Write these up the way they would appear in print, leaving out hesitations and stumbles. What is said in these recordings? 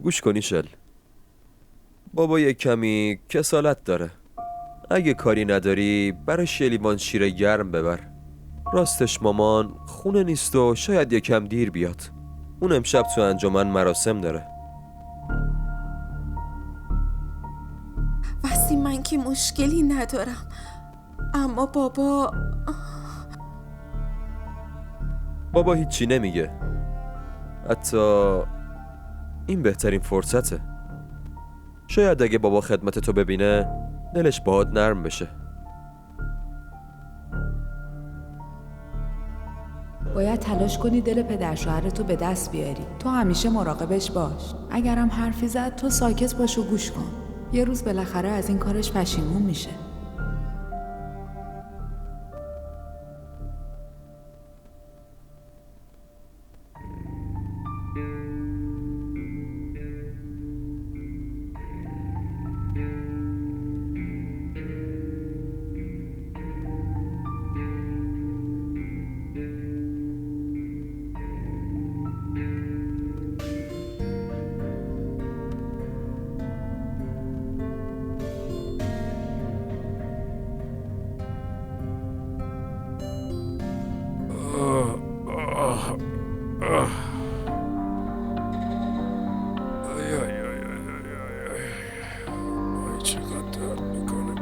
گوش کنی شل. بابا یه کمی کسالت داره. اگه کاری نداری براش یه لیوان شیر گرم ببر. راستش مامان خونه نیست و شاید یکم دیر بیاد. اون امشب تو انجمن مراسم داره. واسه من که مشکلی ندارم، اما بابا هیچی نمیگه. حتی این بهترین فرصته. شاید اگه بابا خدمت تو ببینه دلش باهات نرم بشه. باید تلاش کنی دل پدر شوهرتو به دست بیاری. تو همیشه مراقبش باش. اگرم حرفی زد تو ساکت باش و گوش کن. یه روز بالاخره از این کارش پشیمون میشه. چقدر درد میکنه.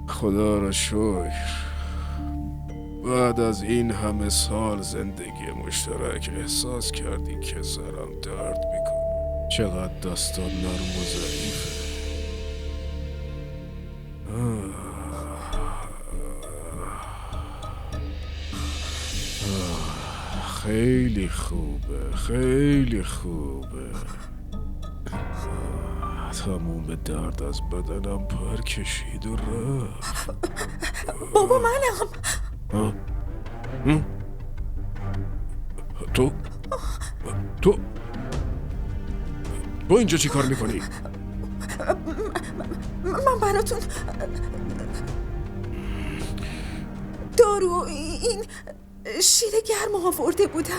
خدا را شکر بعد از این همه سال زندگی مشترک احساس کردی که سرم درد میکنه. چقدر دستان نرم و ضعیفه. خیلی خوبه، خیلی خوبه. تموم درد از بدنم پر کشید و رفت. بابا منم. تو اینجا چی کار میکنی؟ من براتون دارو این شیر گرم آورده بودم.